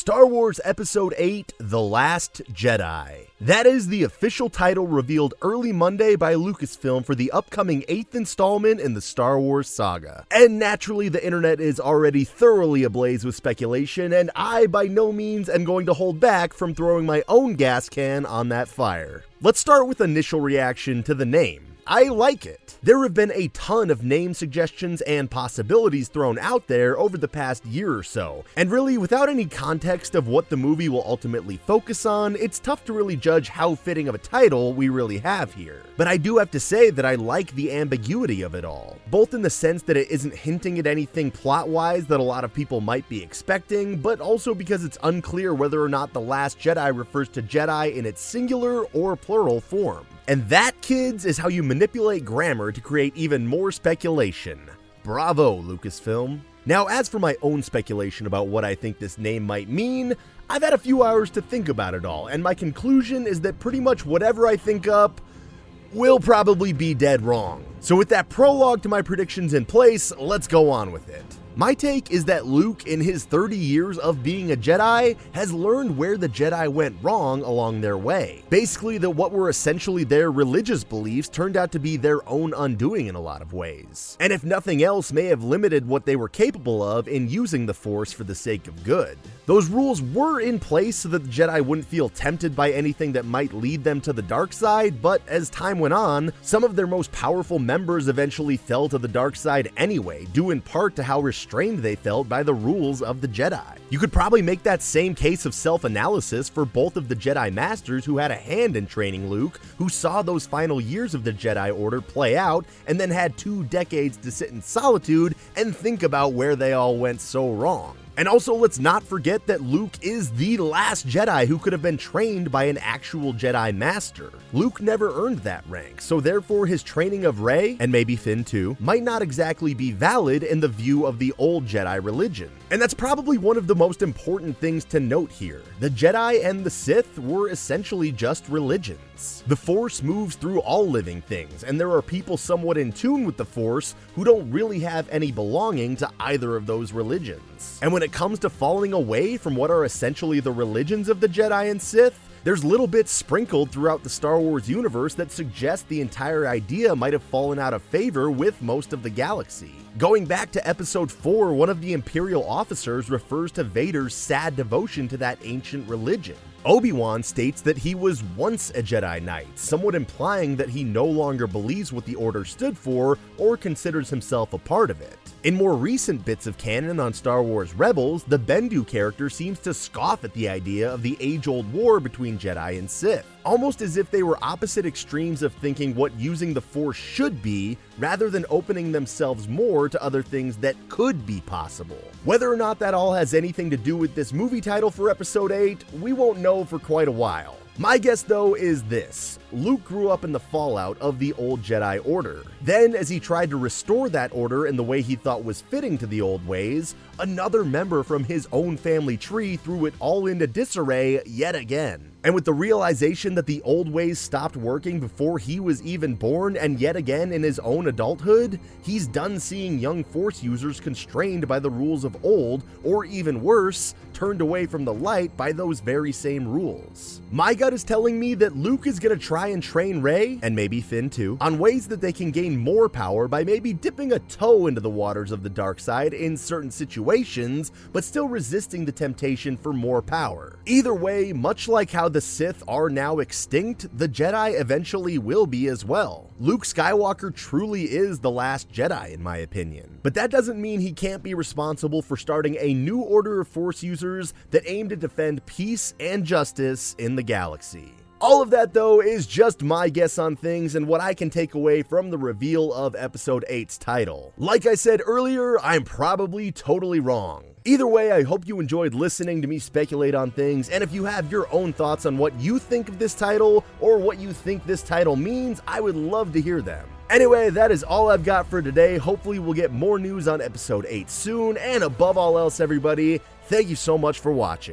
Star Wars Episode 8, The Last Jedi. That is the official title revealed early Monday by Lucasfilm for the upcoming 8th installment in the Star Wars saga. And naturally, the internet is already thoroughly ablaze with speculation, and I by no means am going to hold back from throwing my own gas can on that fire. Let's start with initial reaction to the name. I like it. There have been a ton of name suggestions and possibilities thrown out there over the past year or so, and really without any context of what the movie will ultimately focus on, it's tough to really judge how fitting of a title we really have here. But I do have to say that I like the ambiguity of it all, both in the sense that it isn't hinting at anything plot-wise that a lot of people might be expecting, but also because it's unclear whether or not The Last Jedi refers to Jedi in its singular or plural form. And that, kids, is how you manipulate grammar to create even more speculation. Bravo, Lucasfilm. Now, as for my own speculation about what I think this name might mean, I've had a few hours to think about it all, and my conclusion is that pretty much whatever I think up will probably be dead wrong. So with that prologue to my predictions in place, let's go on with it. My take is that Luke, in his 30 years of being a Jedi, has learned where the Jedi went wrong along their way. Basically, that what were essentially their religious beliefs turned out to be their own undoing in a lot of ways. And if nothing else, may have limited what they were capable of in using the Force for the sake of good. Those rules were in place so that the Jedi wouldn't feel tempted by anything that might lead them to the dark side, but as time went on, some of their most powerful members eventually fell to the dark side anyway, due in part to how restrained they felt by the rules of the Jedi. You could probably make that same case of self-analysis for both of the Jedi Masters who had a hand in training Luke, who saw those final years of the Jedi Order play out, and then had 2 decades to sit in solitude and think about where they all went so wrong. And also, let's not forget that Luke is the last Jedi who could have been trained by an actual Jedi Master. Luke never earned that rank, so therefore his training of Rey, and maybe Finn too, might not exactly be valid in the view of the old Jedi religion. And that's probably one of the most important things to note here. The Jedi and the Sith were essentially just religions. The Force moves through all living things, and there are people somewhat in tune with the Force who don't really have any belonging to either of those religions. And when it comes to falling away from what are essentially the religions of the Jedi and Sith, there's little bits sprinkled throughout the Star Wars universe that suggest the entire idea might have fallen out of favor with most of the galaxy. Going back to Episode 4, one of the Imperial officers refers to Vader's sad devotion to that ancient religion. Obi-Wan states that he was once a Jedi Knight, somewhat implying that he no longer believes what the Order stood for or considers himself a part of it. In more recent bits of canon on Star Wars Rebels, the Bendu character seems to scoff at the idea of the age-old war between Jedi and Sith, almost as if they were opposite extremes of thinking what using the Force should be, rather than opening themselves more to other things that could be possible. Whether or not that all has anything to do with this movie title for Episode 8, we won't know for quite a while. My guess, though, is this. Luke grew up in the fallout of the old Jedi Order. Then, as he tried to restore that order in the way he thought was fitting to the old ways, another member from his own family tree threw it all into disarray yet again. And with the realization that the old ways stopped working before he was even born and yet again in his own adulthood, he's done seeing young Force users constrained by the rules of old, or even worse, turned away from the light by those very same rules. My gut is telling me that Luke is gonna try and train Rey, and maybe Finn too, on ways that they can gain more power by maybe dipping a toe into the waters of the dark side in certain situations, but still resisting the temptation for more power. Either way, much like how the Sith are now extinct, the Jedi eventually will be as well. Luke Skywalker truly is the last Jedi in my opinion, but that doesn't mean he can't be responsible for starting a new order of Force users that aim to defend peace and justice in the galaxy. All of that, though, is just my guess on things and what I can take away from the reveal of Episode 8's title. Like I said earlier, I'm probably totally wrong. Either way, I hope you enjoyed listening to me speculate on things, and if you have your own thoughts on what you think of this title, or what you think this title means, I would love to hear them. Anyway, that is all I've got for today. Hopefully we'll get more news on Episode 8 soon, and above all else, everybody, thank you so much for watching.